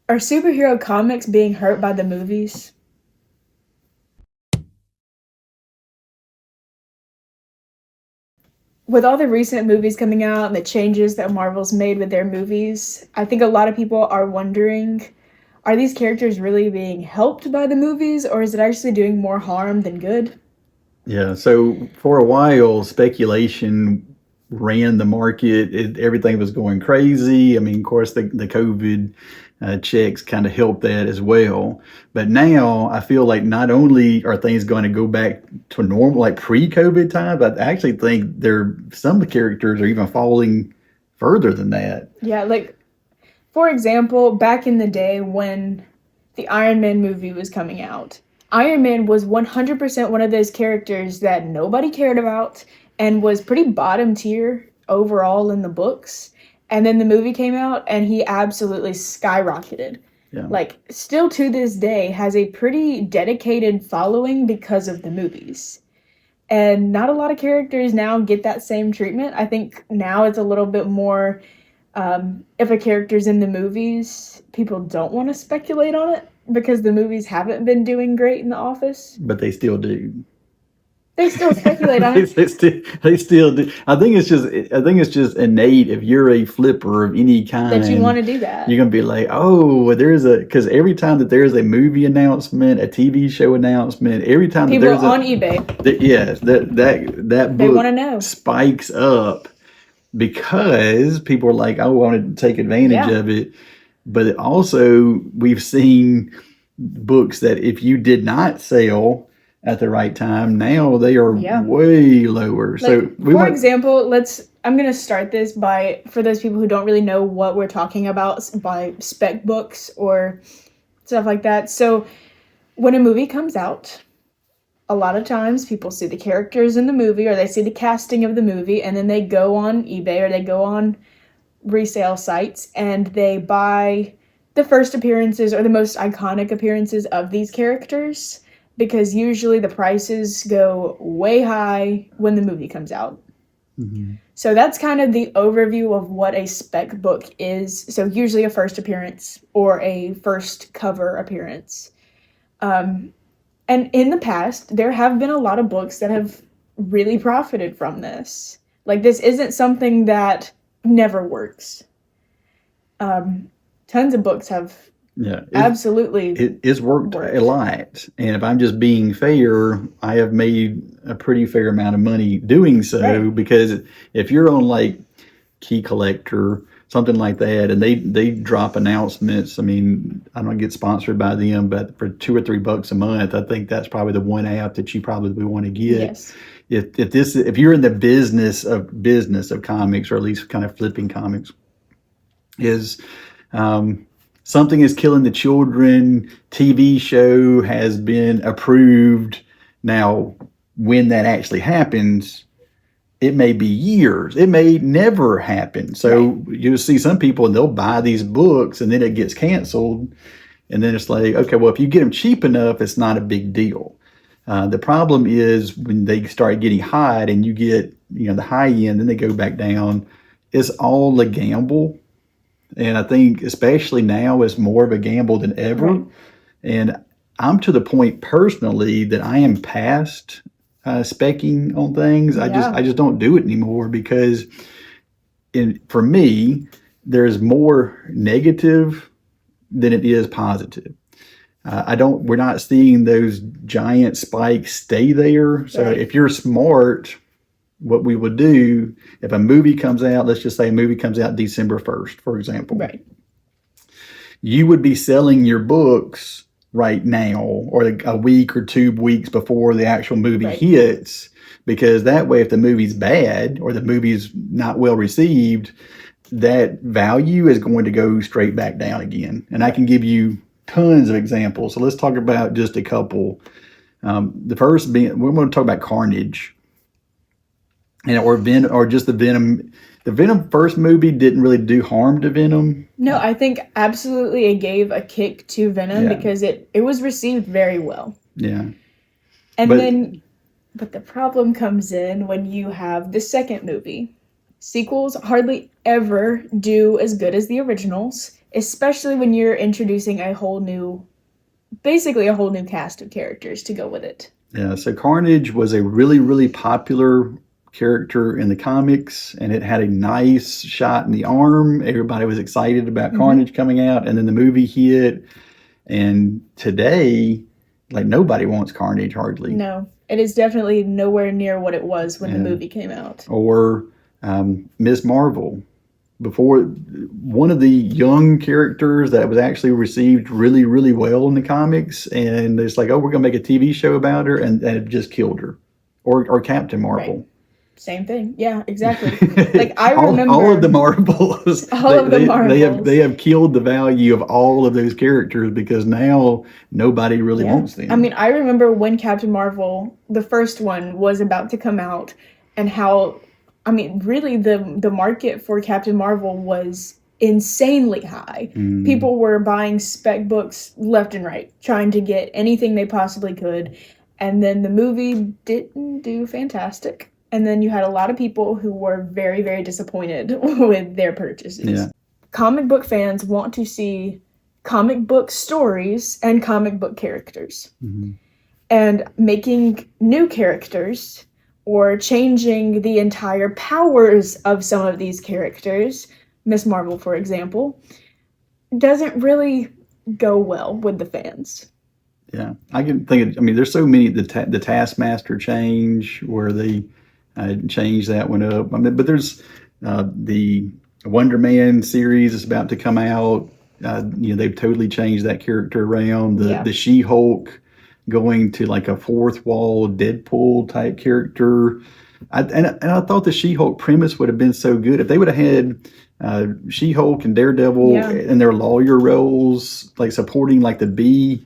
Are superhero comics being hurt by the movies? With all the recent movies coming out and the changes that Marvel's made with their movies, I think a lot of people are wondering, are these characters really being helped by the movies, or is it actually doing more harm than good? Yeah, so for a while, speculation ran the market. Everything was going crazy. I mean, of course, the COVID checks kind of helped that as well. But now I feel like not only are things going to go back to normal, like pre-COVID time, but I actually think some of the characters are even falling further than that. Yeah, like, for example, back in the day when the Iron Man movie was coming out, Iron Man was 100% one of those characters that nobody cared about and was pretty bottom tier overall in the books. And then the movie came out and he absolutely skyrocketed. Yeah. Like, still to this day, has a pretty dedicated following because of the movies. And not a lot of characters now get that same treatment. I think now it's a little bit more, if a character's in the movies, people don't want to speculate on it because the movies haven't been doing great in the office. But they still do. They still speculate on they, it. they still do. I think it's just innate. If you're a flipper of any That you want kind, to do that. you're gonna be like, oh, because every time that there's a movie announcement, a TV show announcement, every time that People there's on eBay, yes, that they want book to know. spikes up because people are like, oh, I want to take advantage Yeah. of it. But also, we've seen books that if you did not sell at the right time, now they are Yeah. way lower. So Like, we for want, example, I'm going to start this by, for those people who don't really know what we're talking about, by spec books or stuff like that. So, when a movie comes out, a lot of times people see the characters in the movie or they see the casting of the movie and then they go on eBay or they go on resale sites and they buy the first appearances or the most iconic appearances of these characters because usually the prices go way high when the movie comes out. Mhm. So that's kind of the overview of what a spec book is. So usually a first appearance or a first cover appearance. And in the past, there have been a lot of books that have really profited from this. Like, this isn't something that never works. Tons of books have yeah, absolutely it's worked a lot. And if I'm just being fair, I have made a pretty fair amount of money doing so right. because if you're on like Key Collector, something like that, and they drop announcements. I mean, I don't get sponsored by them, but for $2 or $3 a month, I think that's probably the one app that you probably want to get. Yes. If you're in the business of comics, or at least kind of flipping comics, is something is killing the children. TV show has been approved. Now, when that actually happens, it may be years. It may never happen. So Right. you'll see some people and they'll buy these books and then it gets canceled. And then it's like, okay, well, if you get them cheap enough, it's not a big deal. The problem is when they start getting hot and you get, the high end, then they go back down. It's all a gamble. And I think especially now it's more of a gamble than ever. Right. And I'm to the point personally that I am past specking on things. Yeah. I just don't do it anymore because for me, there's more negative than it is positive. We're not seeing those giant spikes stay there. So Right. if you're smart, what we would do if a movie comes out, let's just say a movie comes out December 1st, for example, Right. you would be selling your books right now or a week or 2 weeks before the actual movie Right. hits, because that way if the movie's bad or the movie's not well received, that value is going to go straight back down again. And I can give you tons of examples. So let's talk about just a couple. The first being, we're going to talk about Carnage, or just the Venom. The Venom first movie didn't really do harm to Venom. No, I think absolutely it gave a kick to Venom Yeah. because it was received very well. Yeah. And But but the problem comes in when you have the second movie. Sequels hardly ever do as good as the originals especially when you're introducing basically a whole new cast of characters to go with it. Yeah, so Carnage was a really, really popular character in the comics, and it had a nice shot in the arm. Everybody was excited about Carnage coming out, and then the movie hit. And today, like, nobody wants Carnage hardly. No, it is definitely nowhere near what it was when the movie came out. Or Ms. Marvel. Before, one of the young characters that was actually received really, really well in the comics, and it's like, oh, we're going to make a TV show about her, and it just killed her. Or Captain Marvel. Right. Same thing. Yeah, exactly. Like, I remember all of the Marvels. They have killed the value of all of those characters because now nobody really wants them. I mean, I remember when Captain Marvel, the first one, was about to come out, and how, I mean, really the market for Captain Marvel was insanely high. People were buying spec books left and right, trying to get anything they possibly could. And then the movie didn't do fantastic. And then you had a lot of people who were very, very disappointed with their purchases. Yeah. Comic book fans want to see comic book stories and comic book characters. And making new characters or changing the entire powers of some of these characters, Ms. Marvel, for example, doesn't really go well with the fans. Yeah, I can think of, I mean, there's so many, the Taskmaster change where they changed that one up. I mean, but there's the Wonder Man series is about to come out. They've totally changed that character around. The She-Hulk going to like a fourth wall Deadpool type character. And I thought the She-Hulk premise would have been so good if they would have had She-Hulk and Daredevil in their lawyer roles, like supporting like the B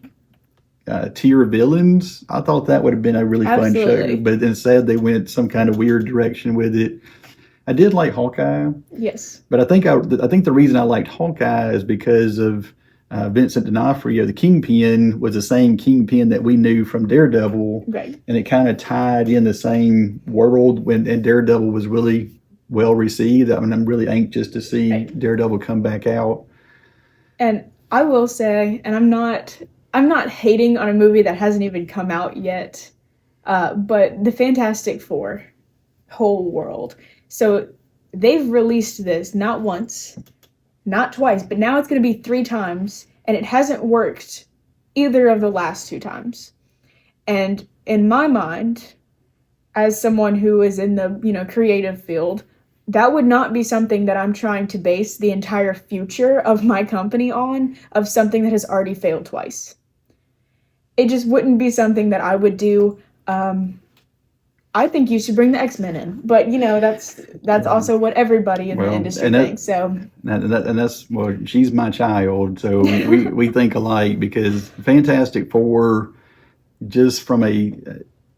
tier villains. I thought that would have been a really fun show, but instead they went some kind of weird direction with it. I did like Hawkeye. Yes, but I think the reason I liked Hawkeye is because of Vincent D'Onofrio. The Kingpin was the same Kingpin that we knew from Daredevil, right? And it kind of tied in the same world. And Daredevil was really well received. I mean, I'm really anxious to see Daredevil come back out. And I will say, and I'm not hating on a movie that hasn't even come out yet, but the Fantastic Four whole world. So they've released this not once, not twice, but now it's going to be 3 times, and it hasn't worked either of the last 2 times. And in my mind, as someone who is in the creative field, that would not be something that I'm trying to base the entire future of my company on, of something that has already failed twice. It just wouldn't be something that I would do. I think you should bring the X-Men in, but that's also what everybody in the industry thinks. So, and that's she's my child, so we think alike, because Fantastic Four, just from a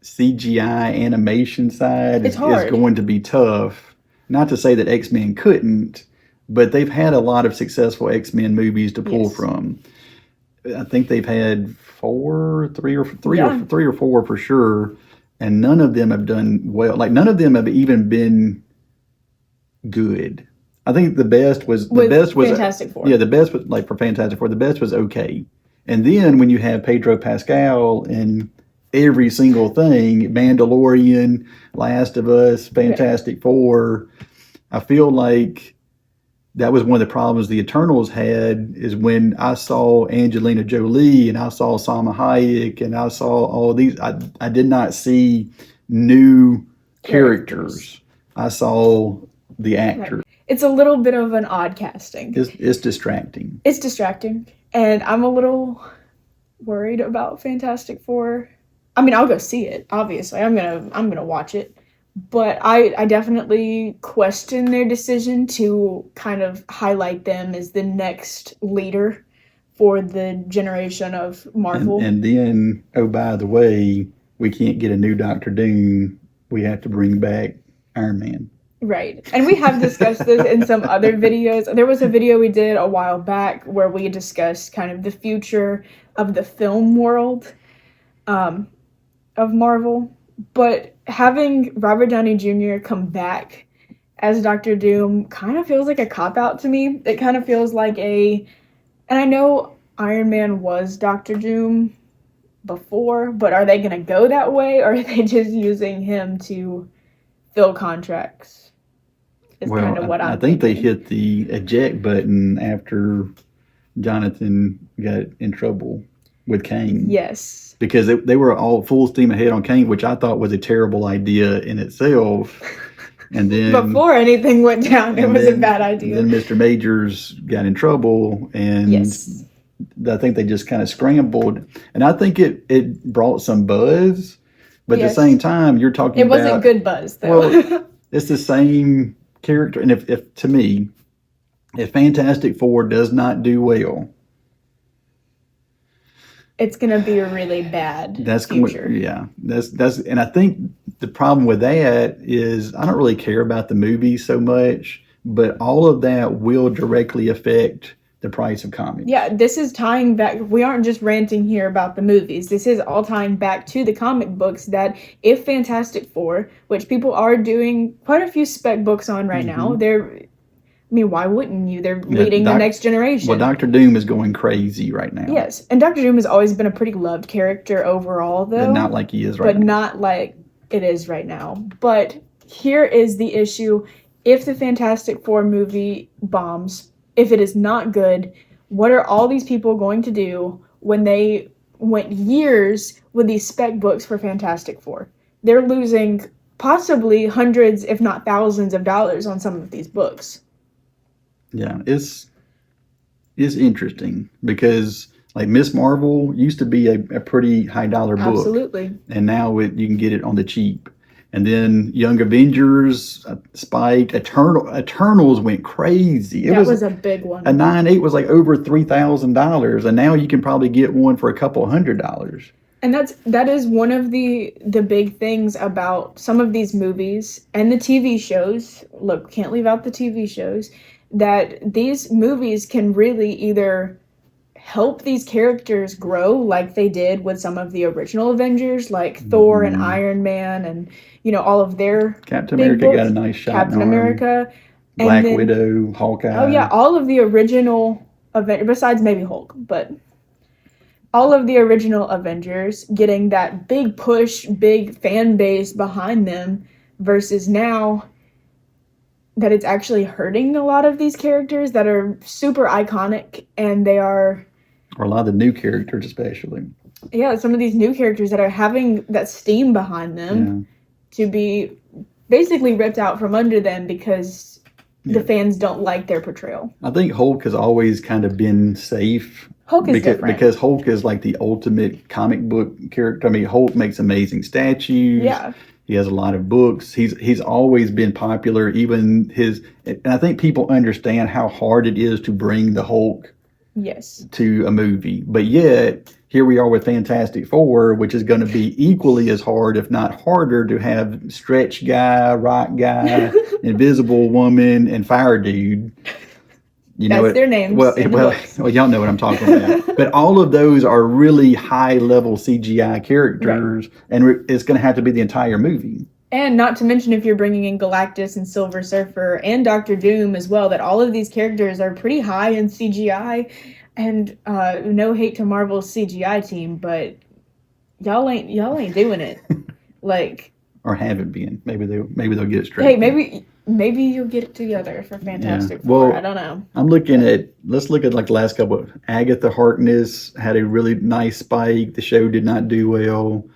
CGI animation side, is going to be tough. Not to say that X-Men couldn't, but they've had a lot of successful X-Men movies to pull from. I think they've had 3 or 4 for sure. And none of them have done well. Like, none of them have even been good. I think the best was Fantastic Four. Yeah, the best was, like, for Fantastic Four, the best was okay. And then when you have Pedro Pascal in every single thing, Mandalorian, Last of Us, Fantastic Four, I feel like that was one of the problems the Eternals had, is when I saw Angelina Jolie and I saw Salma Hayek and I saw all these, I did not see new characters. I saw the actors. Right. It's a little bit of an odd casting. It's distracting. It's distracting. And I'm a little worried about Fantastic Four. I mean, I'll go see it, obviously. I'm gonna watch it. But I definitely question their decision to kind of highlight them as the next leader for the generation of Marvel. And then, oh, by the way, we can't get a new Doctor Doom. We have to bring back Iron Man. Right. And we have discussed this in some other videos. There was a video we did a while back where we discussed kind of the future of the film world of Marvel. But having Robert Downey Jr. come back as Dr. Doom kind of feels like a cop-out to me. It kind of feels like a, And I know Iron Man was Doctor Doom before, but are they going to go that way, or are they just using him to fill contracts? Is kind of what I I'm think they thinking. hit the eject button after Jonathan got in trouble with Kane. Yes. Because they were all full steam ahead on Kane, which I thought was a terrible idea in itself. And then Before anything went down, it was a bad idea. Then Mr. Majors got in trouble, and Yes. I think they just kind of scrambled. And I think it brought some buzz, but Yes. at the same time, you're talking It about... wasn't good buzz, though. Well, it's the same character. And if to me, if Fantastic Four does not do well, it's gonna be a really bad future. That's and I think the problem with that is I don't really care about the movie so much, but all of that will directly affect the price of comics. Yeah, this is tying back. We aren't just ranting here about the movies. This is all tying back to the comic books, that if Fantastic Four, which people are doing quite a few spec books on right now, why wouldn't you? They're leading the next generation. Well, Dr. Doom is going crazy right now. Yes, and Dr. Doom has always been a pretty loved character overall, though. But not like he is right now. But not like it is right now. But here is the issue. If the Fantastic Four movie bombs, if it is not good, what are all these people going to do when they went years with these spec books for Fantastic Four? They're losing possibly hundreds, if not thousands of dollars on some of these books. Yeah, it's interesting because like Miss Marvel used to be a pretty high dollar book. Absolutely. And now you can get it on the cheap. And then Young Avengers spiked. Eternals went crazy. That was a big one. A 9.8 was like over $3,000, and now you can probably get one for a couple $100. And that is one of the big things about some of these movies and the TV shows. Look, can't leave out the TV shows. That these movies can really either help these characters grow like they did with some of the original Avengers, like Thor and Iron Man, and all of their Captain America got a nice shot. Captain America, Black Widow, Hawkeye. Oh yeah, all of the original Avengers, besides maybe Hulk, but all of the original Avengers getting that big push, big fan base behind them, versus now that it's actually hurting a lot of these characters that are super iconic, and they are... Or a lot of the new characters especially. Yeah, some of these new characters that are having that steam behind them to be basically ripped out from under them because the fans don't like their portrayal. I think Hulk has always kind of been safe. Hulk is different. Because Hulk is like the ultimate comic book character. I mean, Hulk makes amazing statues. Yeah. He has a lot of books. He's always been popular. And I think people understand how hard it is to bring the Hulk to a movie. But yet, here we are with Fantastic Four, which is going to be equally as hard, if not harder, to have Stretch Guy, Rock Guy, Invisible Woman, and Fire Dude. That's their names. Well, y'all know what I'm talking about. But all of those are really high-level CGI characters, and it's going to have to be the entire movie. And not to mention if you're bringing in Galactus and Silver Surfer and Doctor Doom as well, that all of these characters are pretty high in CGI. And no hate to Marvel's CGI team, but y'all ain't doing it. Or haven't been. Maybe they'll get it straight. Hey, maybe you'll get it together for Fantastic Four. I don't know. Let's look at like the last couple. Agatha Harkness had a really nice spike. The show did not do well.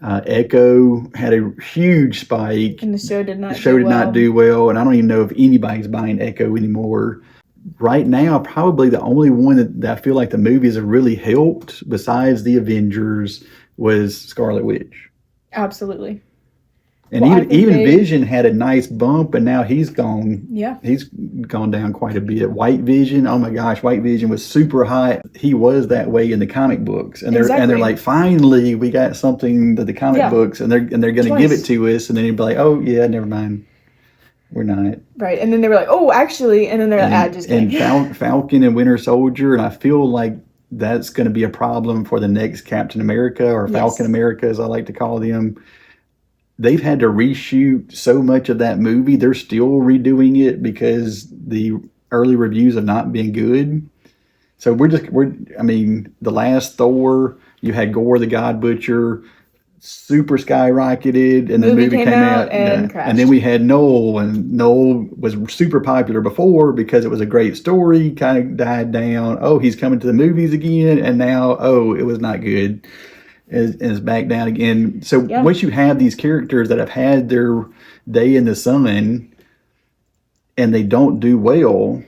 Echo had a huge spike. And the show did not do well. And I don't even know if anybody's buying Echo anymore. Right now, probably the only one that I feel like the movies have really helped, besides the Avengers, was Scarlet Witch. Absolutely. And even Vision had a nice bump, and now he's gone. Yeah. He's gone down quite a bit. White Vision, oh my gosh, White Vision was super hot. He was that way in the comic books. And they're like, finally, we got something to the comic books, and they're going to give it to us. And then he'd be like, oh, yeah, never mind. We're not. Right. And then they were like, oh, actually. And then they're like, just kidding. And Falcon and Winter Soldier. And I feel like that's going to be a problem for the next Captain America, or Falcon America, as I like to call them. They've had to reshoot so much of that movie. They're still redoing it because the early reviews have not been good. So I mean, the last Thor, you had Gore the God Butcher, super skyrocketed, and the movie came out, and and then crashed. we had Noel, and Noel was super popular before because it was a great story, kind of died down. Oh, he's coming to the movies again, and now, oh, it was not good. Is back down again. So Yeah. once you have these characters that have had their day in the sun and they don't do well,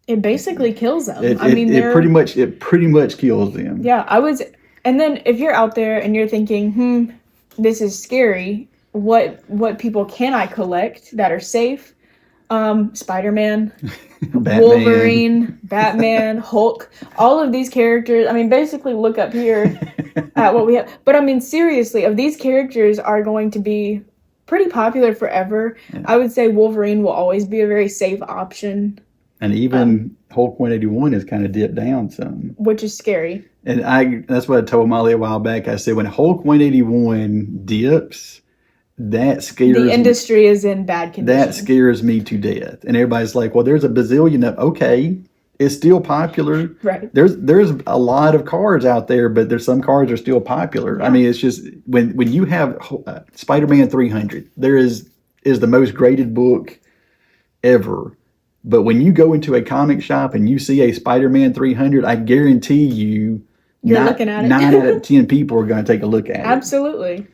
It basically kills them. it, I mean, it, they're it pretty much kills them. yeah. And then if you're out there and you're thinking, this is scary. What people can I collect that are safe? Spider-Man, Batman. Wolverine, Batman, Hulk, all of these characters. I mean, basically look up here at what we have. But I mean, seriously, if these characters are going to be pretty popular forever, Yeah. I would say Wolverine will always be a very safe option, And even Hulk 181 has kind of dipped down some. which is scary. And that's what I told Molly a while back. I said, when Hulk 181 dips, that scares The me. industry is in bad condition. That scares me to death. And everybody's like, well, there's a bazillion of, okay, it's still popular. Right. There's a lot of cards out there, but there's some cards are still popular. Yeah. I mean, it's just when you have Spider-Man 300, there is the most graded book ever. But when you go into a comic shop and you see a Spider-Man 300, I guarantee you're looking at it. 9 out of 10 people are going to take a look at it. Absolutely.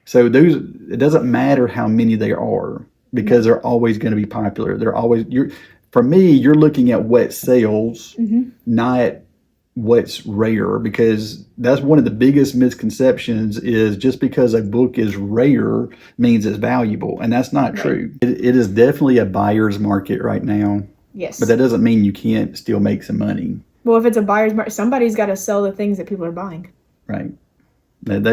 So it doesn't matter how many there are because they're always going to be popular. For me, you're looking at what sells, not what's rare, because that's one of the biggest misconceptions is just because a book is rare means it's valuable. And that's not true. It is definitely a buyer's market right now, Yes. but that doesn't mean you can't still make some money. Well, if it's a buyer's market, somebody's got to sell the things that people are buying. Right. That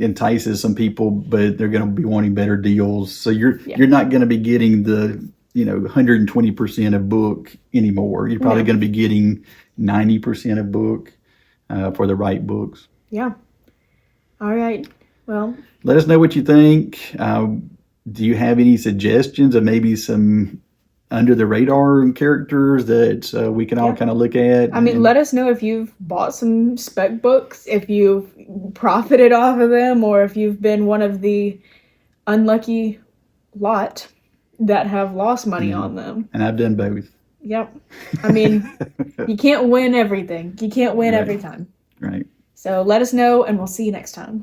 entices some people, but they're going to be wanting better deals. So you're not going to be getting the 120% of book anymore. You're probably going to be getting 90% of book for the right books. Yeah. All right. Well, let us know what you think. Do you have any suggestions of maybe some under the radar characters that we can all kind of look at? I mean, let us know if you've bought some spec books, if you've profited off of them, or if you've been one of the unlucky lot that have lost money on them. And I've done both. Yep. I mean, you can't win everything. You can't win every time. Right. So let us know, and we'll see you next time.